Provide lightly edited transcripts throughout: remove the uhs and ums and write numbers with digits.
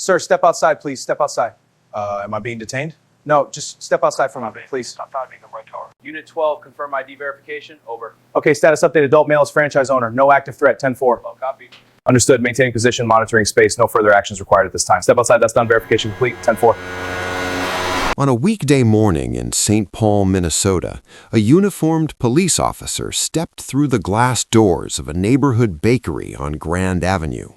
Sir, step outside, please. Step outside. Am I being detained? No, just step outside for a moment, please. Unit 12, confirm ID verification. Over. Okay, status update. Adult male is franchise owner. No active threat. 10-4. Copy. Understood. Maintaining position, monitoring space. No further actions required at this time. Step outside. That's done. Verification complete. 10-4. On a weekday morning in St. Paul, Minnesota, a uniformed police officer stepped through the glass doors of a neighborhood bakery on Grand Avenue.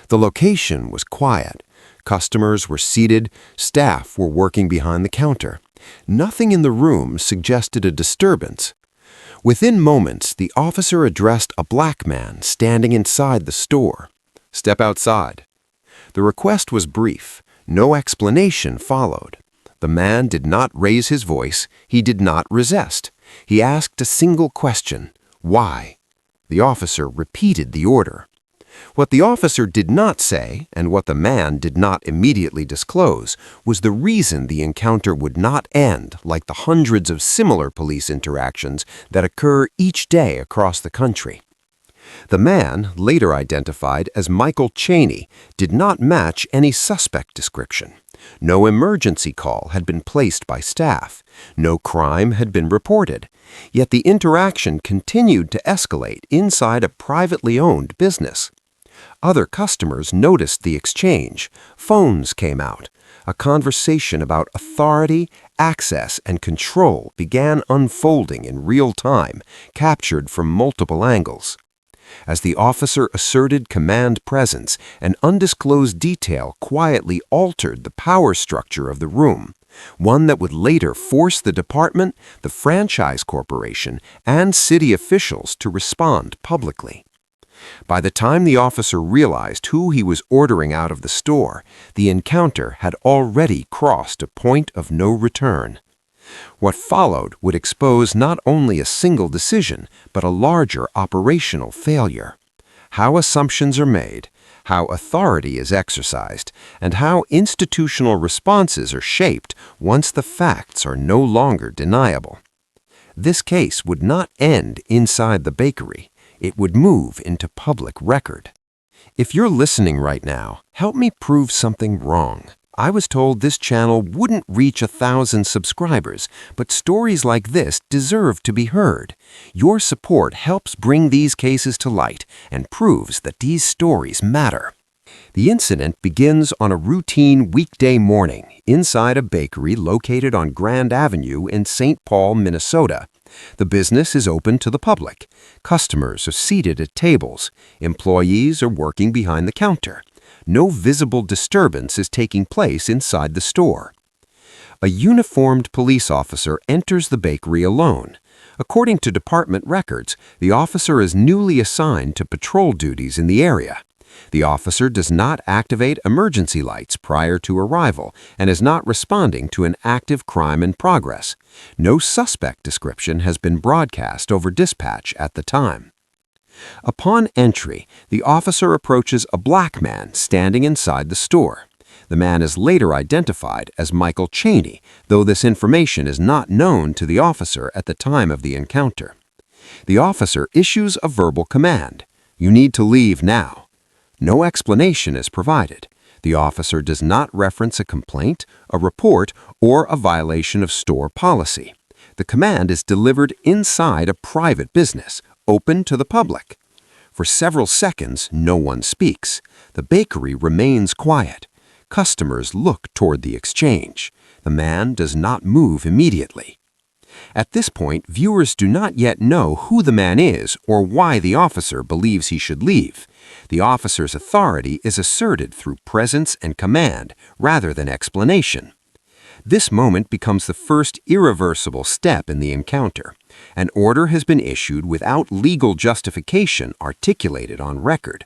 The location was quiet. Customers were seated, staff were working behind the counter. Nothing in the room suggested a disturbance. Within moments, the officer addressed a black man standing inside the store. "Step outside." The request was brief. No explanation followed. The man did not raise his voice. He did not resist. He asked a single question: why? The officer repeated the order. What the officer did not say, and what the man did not immediately disclose, was the reason the encounter would not end like the hundreds of similar police interactions that occur each day across the country. The man, later identified as Michael Cheney, did not match any suspect description. No emergency call had been placed by staff. No crime had been reported. Yet the interaction continued to escalate inside a privately owned business. Other customers noticed the exchange. Phones came out. A conversation about authority, access, and control began unfolding in real time, captured from multiple angles. As the officer asserted command presence, an undisclosed detail quietly altered the power structure of the room, one that would later force the department, the franchise corporation, and city officials to respond publicly. By the time the officer realized who he was ordering out of the store, the encounter had already crossed a point of no return. What followed would expose not only a single decision, but a larger operational failure. How assumptions are made, how authority is exercised, and how institutional responses are shaped once the facts are no longer deniable. This case would not end inside the bakery. It would move into public record. If you're listening right now, help me prove something wrong. I was told this channel wouldn't reach 1,000 subscribers, but stories like this deserve to be heard. Your support helps bring these cases to light and proves that these stories matter. The incident begins on a routine weekday morning inside a bakery located on Grand Avenue in St. Paul, Minnesota. The business is open to the public. Customers are seated at tables. Employees are working behind the counter. No visible disturbance is taking place inside the store. A uniformed police officer enters the bakery alone. According to department records, the officer is newly assigned to patrol duties in the area. The officer does not activate emergency lights prior to arrival and is not responding to an active crime in progress. No suspect description has been broadcast over dispatch at the time. Upon entry, the officer approaches a black man standing inside the store. The man is later identified as Michael Cheney, though this information is not known to the officer at the time of the encounter. The officer issues a verbal command: "You need to leave now." No explanation is provided. The officer does not reference a complaint, a report, or a violation of store policy. The command is delivered inside a private business, open to the public. For several seconds, no one speaks. The bakery remains quiet. Customers look toward the exchange. The man does not move immediately. At this point, viewers do not yet know who the man is or why the officer believes he should leave. The officer's authority is asserted through presence and command rather than explanation. This moment becomes the first irreversible step in the encounter. An order has been issued without legal justification articulated on record.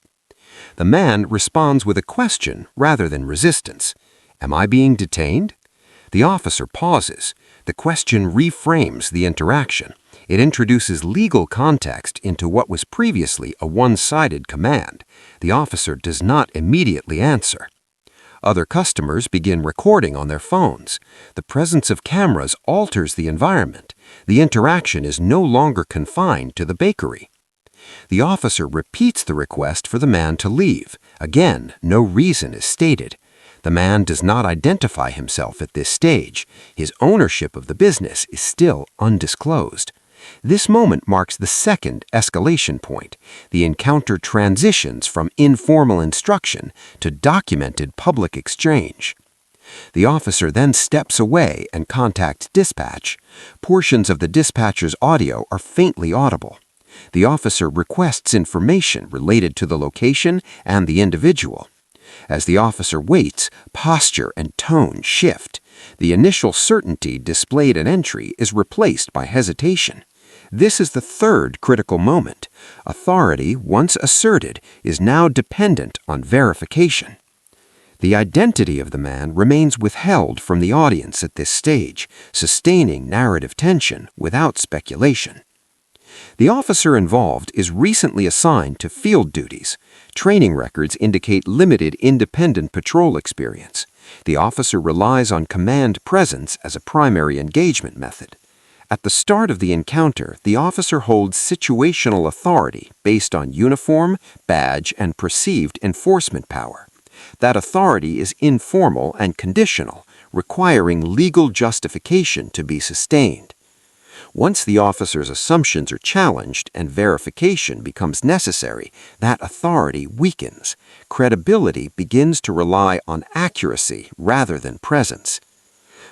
The man responds with a question rather than resistance. "Am I being detained?" The officer pauses. The question reframes the interaction. It introduces legal context into what was previously a one-sided command. The officer does not immediately answer. Other customers begin recording on their phones. The presence of cameras alters the environment. The interaction is no longer confined to the bakery. The officer repeats the request for the man to leave. Again, no reason is stated. The man does not identify himself at this stage. His ownership of the business is still undisclosed. This moment marks the second escalation point. The encounter transitions from informal instruction to documented public exchange. The officer then steps away and contacts dispatch. Portions of the dispatcher's audio are faintly audible. The officer requests information related to the location and the individual. As the officer waits, posture and tone shift. The initial certainty displayed at entry is replaced by hesitation. This is the third critical moment. Authority, once asserted, is now dependent on verification. The identity of the man remains withheld from the audience at this stage, sustaining narrative tension without speculation. The officer involved is recently assigned to field duties. Training records indicate limited independent patrol experience. The officer relies on command presence as a primary engagement method. At the start of the encounter, the officer holds situational authority based on uniform, badge, and perceived enforcement power. That authority is informal and conditional, requiring legal justification to be sustained. Once the officer's assumptions are challenged and verification becomes necessary, that authority weakens. Credibility begins to rely on accuracy rather than presence.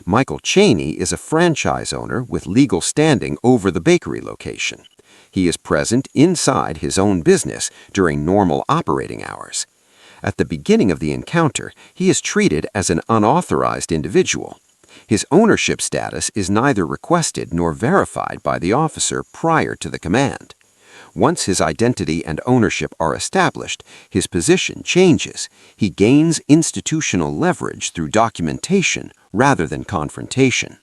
Michael Cheney is a franchise owner with legal standing over the bakery location. He is present inside his own business during normal operating hours. At the beginning of the encounter, he is treated as an unauthorized individual. His ownership status is neither requested nor verified by the officer prior to the command. Once his identity and ownership are established, his position changes. He gains institutional leverage through documentation rather than confrontation.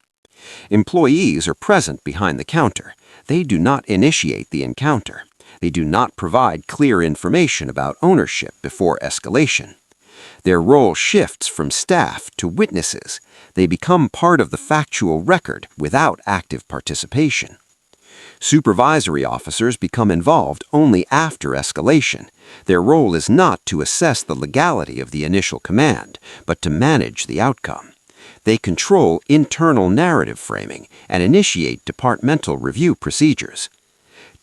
Employees are present behind the counter. They do not initiate the encounter. They do not provide clear information about ownership before escalation. Their role shifts from staff to witnesses. They become part of the factual record without active participation. Supervisory officers become involved only after escalation. Their role is not to assess the legality of the initial command, but to manage the outcome. They control internal narrative framing and initiate departmental review procedures.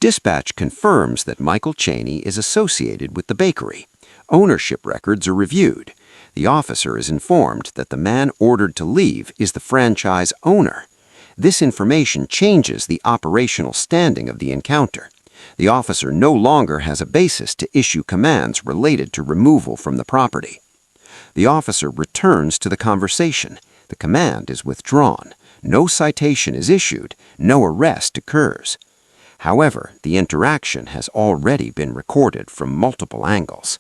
Dispatch confirms that Michael Cheney is associated with the bakery. Ownership records are reviewed. The officer is informed that the man ordered to leave is the franchise owner. This information changes the operational standing of the encounter. The officer no longer has a basis to issue commands related to removal from the property. The officer returns to the conversation. The command is withdrawn. No citation is issued. No arrest occurs. However, the interaction has already been recorded from multiple angles.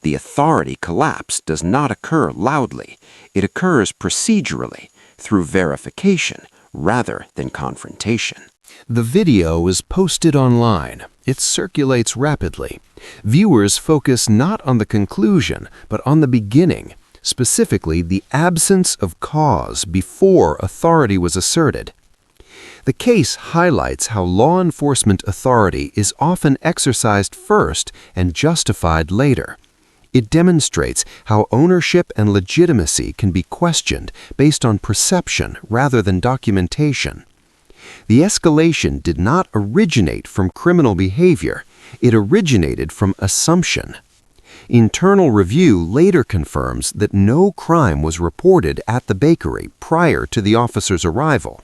The authority collapse does not occur loudly. It occurs procedurally, through verification rather than confrontation. The video is posted online. It circulates rapidly. Viewers focus not on the conclusion, but on the beginning, specifically the absence of cause before authority was asserted. The case highlights how law enforcement authority is often exercised first and justified later. It demonstrates how ownership and legitimacy can be questioned based on perception rather than documentation. The escalation did not originate from criminal behavior. It originated from assumption. Internal review later confirms that no crime was reported at the bakery prior to the officer's arrival.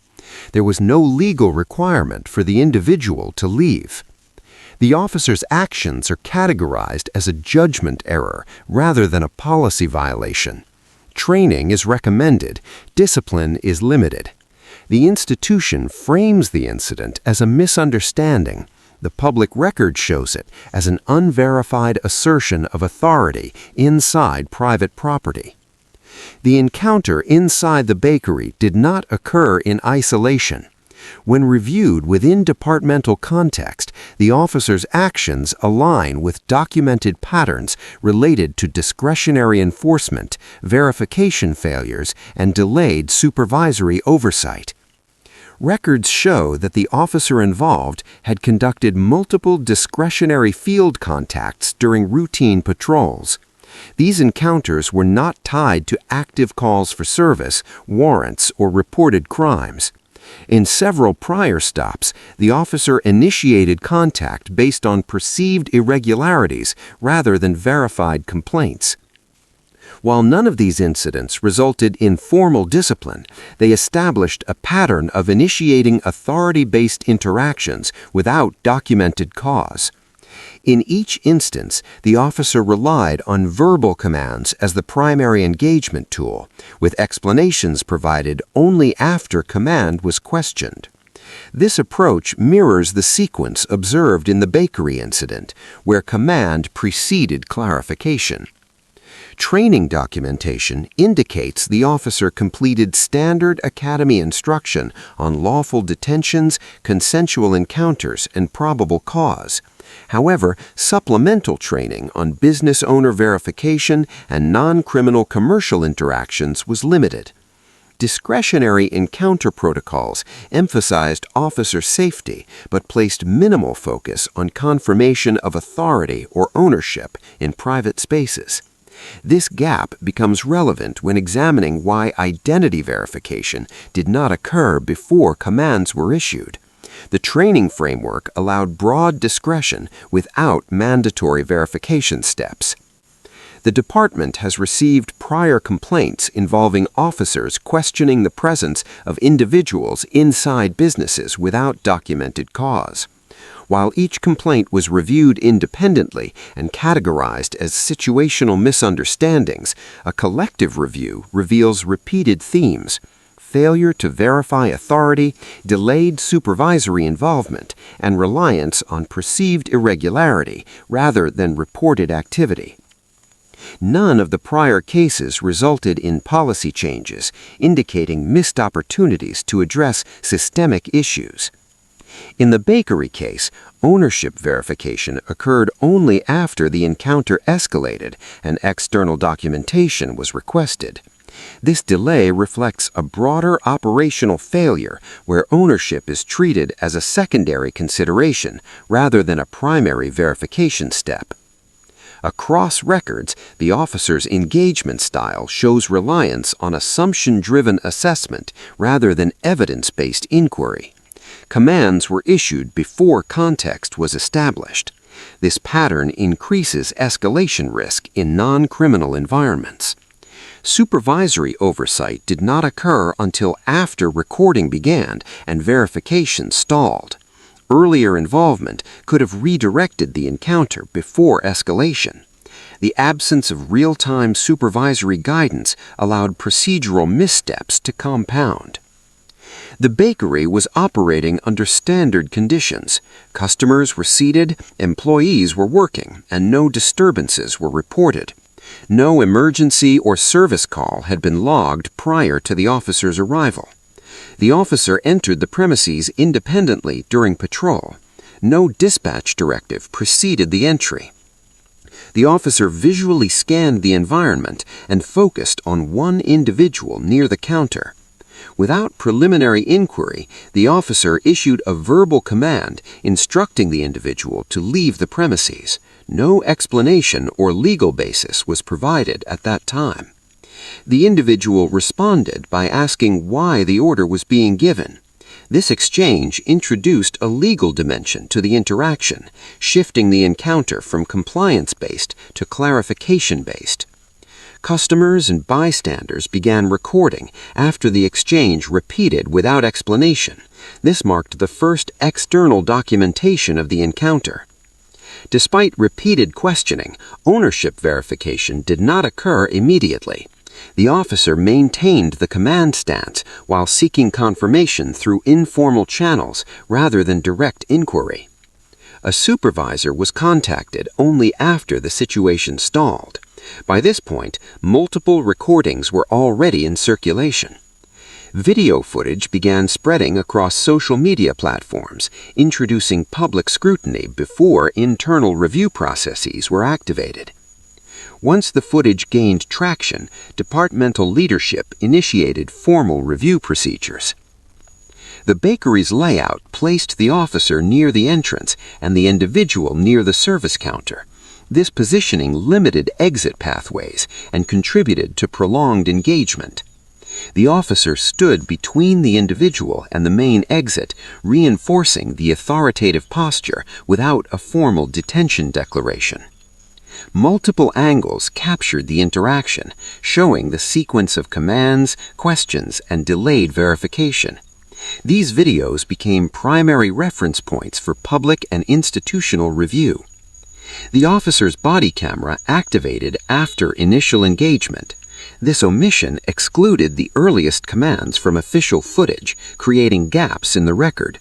There was no legal requirement for the individual to leave. The officer's actions are categorized as a judgment error rather than a policy violation. Training is recommended. Discipline is limited. The institution frames the incident as a misunderstanding. The public record shows it as an unverified assertion of authority inside private property. The encounter inside the bakery did not occur in isolation. When reviewed within departmental context, the officer's actions align with documented patterns related to discretionary enforcement, verification failures, and delayed supervisory oversight. Records show that the officer involved had conducted multiple discretionary field contacts during routine patrols. These encounters were not tied to active calls for service, warrants, or reported crimes. In several prior stops, the officer initiated contact based on perceived irregularities rather than verified complaints. While none of these incidents resulted in formal discipline, they established a pattern of initiating authority-based interactions without documented cause. In each instance, the officer relied on verbal commands as the primary engagement tool, with explanations provided only after command was questioned. This approach mirrors the sequence observed in the bakery incident, where command preceded clarification. Training documentation indicates the officer completed standard academy instruction on lawful detentions, consensual encounters, and probable cause. However, supplemental training on business owner verification and non-criminal commercial interactions was limited. Discretionary encounter protocols emphasized officer safety but placed minimal focus on confirmation of authority or ownership in private spaces. This gap becomes relevant when examining why identity verification did not occur before commands were issued. The training framework allowed broad discretion without mandatory verification steps. The department has received prior complaints involving officers questioning the presence of individuals inside businesses without documented cause. While each complaint was reviewed independently and categorized as situational misunderstandings, a collective review reveals repeated themes: failure to verify authority, delayed supervisory involvement, and reliance on perceived irregularity rather than reported activity. None of the prior cases resulted in policy changes, indicating missed opportunities to address systemic issues. In the bakery case, ownership verification occurred only after the encounter escalated and external documentation was requested. This delay reflects a broader operational failure where ownership is treated as a secondary consideration rather than a primary verification step. Across records, the officer's engagement style shows reliance on assumption-driven assessment rather than evidence-based inquiry. Commands were issued before context was established. This pattern increases escalation risk in non-criminal environments. Supervisory oversight did not occur until after recording began and verification stalled. Earlier involvement could have redirected the encounter before escalation. The absence of real-time supervisory guidance allowed procedural missteps to compound. The bakery was operating under standard conditions. Customers were seated, employees were working, and no disturbances were reported. No emergency or service call had been logged prior to the officer's arrival. The officer entered the premises independently during patrol. No dispatch directive preceded the entry. The officer visually scanned the environment and focused on one individual near the counter. Without preliminary inquiry, the officer issued a verbal command instructing the individual to leave the premises. No explanation or legal basis was provided at that time. The individual responded by asking why the order was being given. This exchange introduced a legal dimension to the interaction, shifting the encounter from compliance-based to clarification-based. Customers and bystanders began recording after the exchange repeated without explanation. This marked the first external documentation of the encounter. Despite repeated questioning, ownership verification did not occur immediately. The officer maintained the command stance while seeking confirmation through informal channels rather than direct inquiry. A supervisor was contacted only after the situation stalled. By this point, multiple recordings were already in circulation. Video footage began spreading across social media platforms, introducing public scrutiny before internal review processes were activated. Once the footage gained traction, departmental leadership initiated formal review procedures. The bakery's layout placed the officer near the entrance and the individual near the service counter. This positioning limited exit pathways and contributed to prolonged engagement. The officer stood between the individual and the main exit, reinforcing the authoritative posture without a formal detention declaration. Multiple angles captured the interaction, showing the sequence of commands, questions, and delayed verification. These videos became primary reference points for public and institutional review. The officer's body camera activated after initial engagement. This omission excluded the earliest commands from official footage, creating gaps in the record.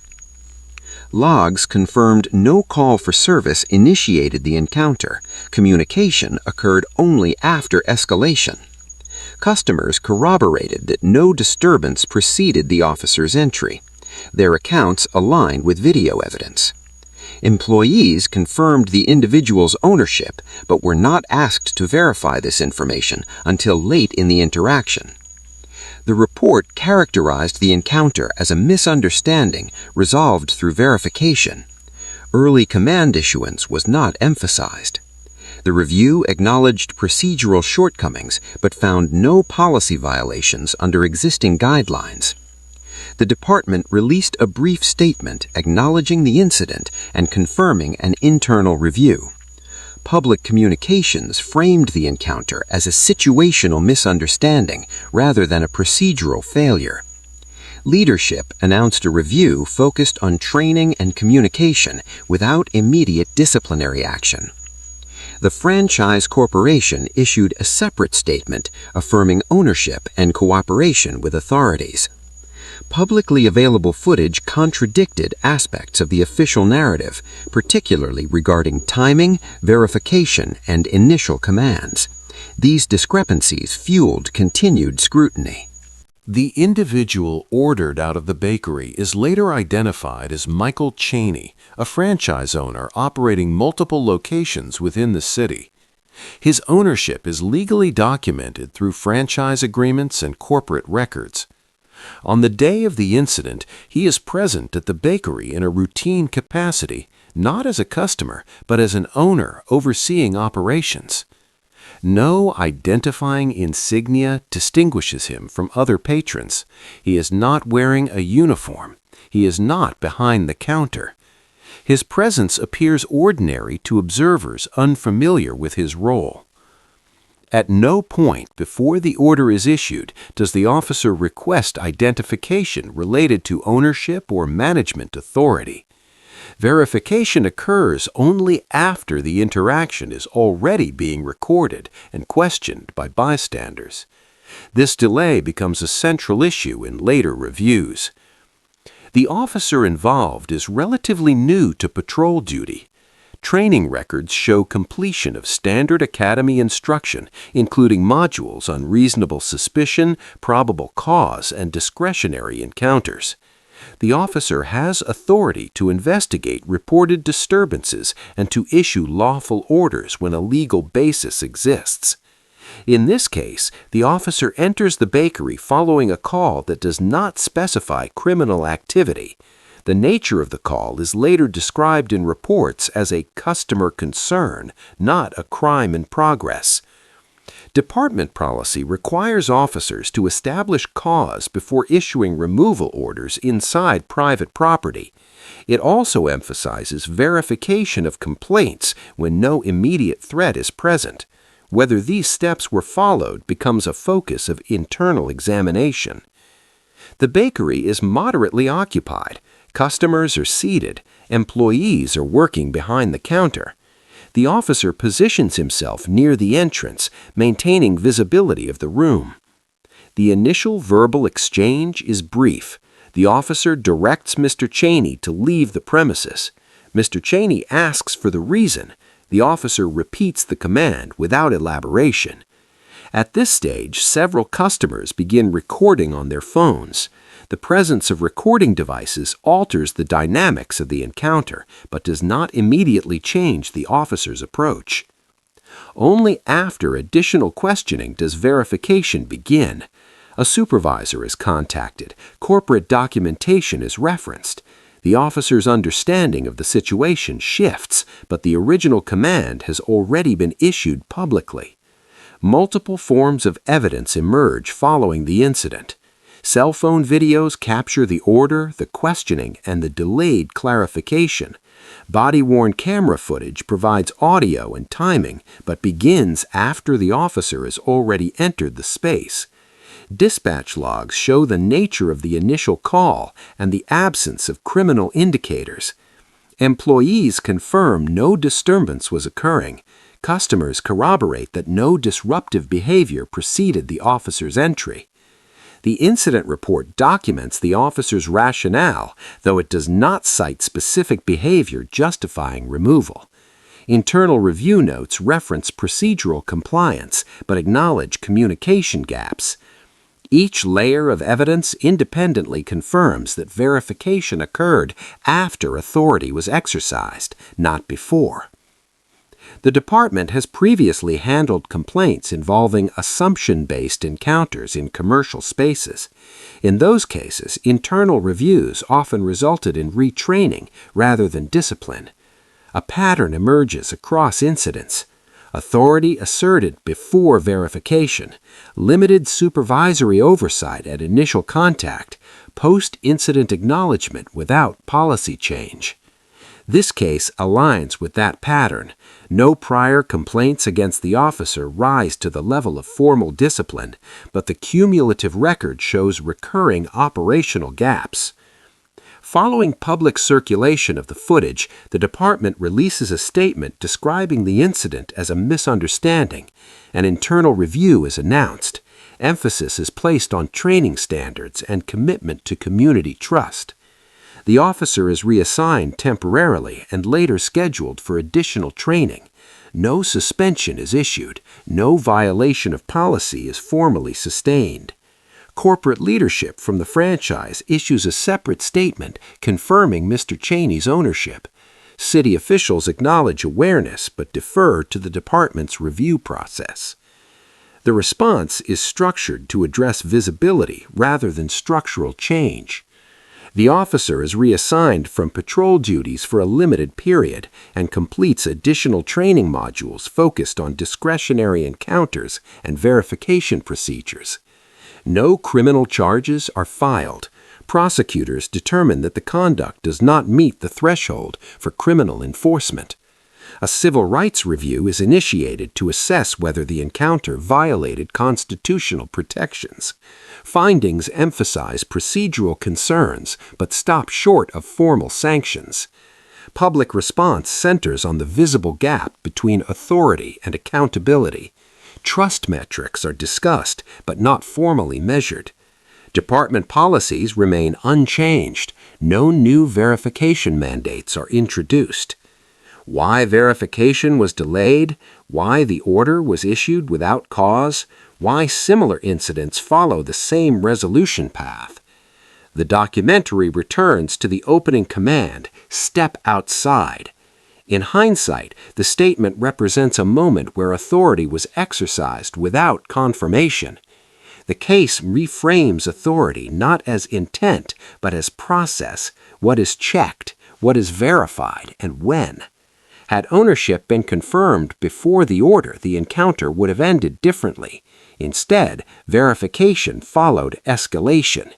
Logs confirmed no call for service initiated the encounter. Communication occurred only after escalation. Customers corroborated that no disturbance preceded the officer's entry. Their accounts aligned with video evidence. Employees confirmed the individual's ownership, but were not asked to verify this information until late in the interaction. The report characterized the encounter as a misunderstanding resolved through verification. Early command issuance was not emphasized. The review acknowledged procedural shortcomings but found no policy violations under existing guidelines. The department released a brief statement acknowledging the incident and confirming an internal review. Public communications framed the encounter as a situational misunderstanding rather than a procedural failure. Leadership announced a review focused on training and communication without immediate disciplinary action. The franchise corporation issued a separate statement affirming ownership and cooperation with authorities. Publicly available footage contradicted aspects of the official narrative, particularly regarding timing, verification, and initial commands. These discrepancies fueled continued scrutiny. The individual ordered out of the bakery is later identified as Michael Cheney, a franchise owner operating multiple locations within the city. His ownership is legally documented through franchise agreements and corporate records. On the day of the incident, he is present at the bakery in a routine capacity, not as a customer, but as an owner overseeing operations. No identifying insignia distinguishes him from other patrons. He is not wearing a uniform. He is not behind the counter. His presence appears ordinary to observers unfamiliar with his role. At no point before the order is issued does the officer request identification related to ownership or management authority. Verification occurs only after the interaction is already being recorded and questioned by bystanders. This delay becomes a central issue in later reviews. The officer involved is relatively new to patrol duty. Training records show completion of standard academy instruction, including modules on reasonable suspicion, probable cause, and discretionary encounters. The officer has authority to investigate reported disturbances and to issue lawful orders when a legal basis exists. In this case, the officer enters the bakery following a call that does not specify criminal activity. The nature of the call is later described in reports as a customer concern, not a crime in progress. Department policy requires officers to establish cause before issuing removal orders inside private property. It also emphasizes verification of complaints when no immediate threat is present. Whether these steps were followed becomes a focus of internal examination. The bakery is moderately occupied. Customers are seated. Employees are working behind the counter. The officer positions himself near the entrance, maintaining visibility of the room. The initial verbal exchange is brief. The officer directs Mr. Cheney to leave the premises. Mr. Cheney asks for the reason. The officer repeats the command without elaboration. At this stage, several customers begin recording on their phones. The presence of recording devices alters the dynamics of the encounter, but does not immediately change the officer's approach. Only after additional questioning does verification begin. A supervisor is contacted. Corporate documentation is referenced. The officer's understanding of the situation shifts, but the original command has already been issued publicly. Multiple forms of evidence emerge following the incident. Cell phone videos capture the order, the questioning, and the delayed clarification. Body-worn camera footage provides audio and timing, but begins after the officer has already entered the space. Dispatch logs show the nature of the initial call and the absence of criminal indicators. Employees confirm no disturbance was occurring. Customers corroborate that no disruptive behavior preceded the officer's entry. The incident report documents the officer's rationale, though it does not cite specific behavior justifying removal. Internal review notes reference procedural compliance, but acknowledge communication gaps. Each layer of evidence independently confirms that verification occurred after authority was exercised, not before. The department has previously handled complaints involving assumption-based encounters in commercial spaces. In those cases, internal reviews often resulted in retraining rather than discipline. A pattern emerges across incidents. Authority asserted before verification, limited supervisory oversight at initial contact, post-incident acknowledgement without policy change. This case aligns with that pattern. No prior complaints against the officer rise to the level of formal discipline, but the cumulative record shows recurring operational gaps. Following public circulation of the footage, the department releases a statement describing the incident as a misunderstanding. An internal review is announced. Emphasis is placed on training standards and commitment to community trust. The officer is reassigned temporarily and later scheduled for additional training. No suspension is issued. No violation of policy is formally sustained. Corporate leadership from the franchise issues a separate statement confirming Mr. Cheney's ownership. City officials acknowledge awareness but defer to the department's review process. The response is structured to address visibility rather than structural change. The officer is reassigned from patrol duties for a limited period and completes additional training modules focused on discretionary encounters and verification procedures. No criminal charges are filed. Prosecutors determine that the conduct does not meet the threshold for criminal enforcement. A civil rights review is initiated to assess whether the encounter violated constitutional protections. Findings emphasize procedural concerns but stop short of formal sanctions. Public response centers on the visible gap between authority and accountability. Trust metrics are discussed but not formally measured. Department policies remain unchanged. No new verification mandates are introduced. Why verification was delayed, why the order was issued without cause, why similar incidents follow the same resolution path. The documentary returns to the opening command, "Step outside." In hindsight, the statement represents a moment where authority was exercised without confirmation. The case reframes authority not as intent, but as process, what is checked, what is verified, and when. Had ownership been confirmed before the order, the encounter would have ended differently. Instead, verification followed escalation.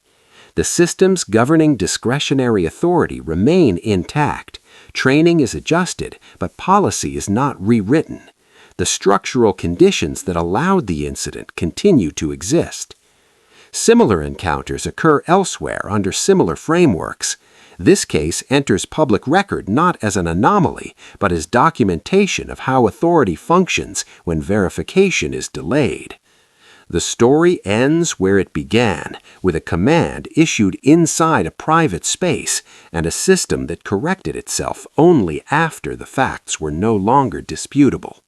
The systems governing discretionary authority remain intact. Training is adjusted, but policy is not rewritten. The structural conditions that allowed the incident continue to exist. Similar encounters occur elsewhere under similar frameworks. This case enters public record not as an anomaly, but as documentation of how authority functions when verification is delayed. The story ends where it began, with a command issued inside a private space and a system that corrected itself only after the facts were no longer disputable.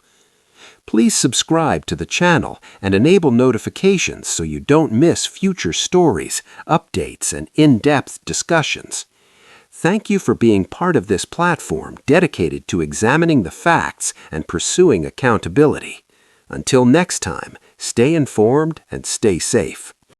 Please subscribe to the channel and enable notifications so you don't miss future stories, updates, and in-depth discussions. Thank you for being part of this platform dedicated to examining the facts and pursuing accountability. Until next time, stay informed and stay safe.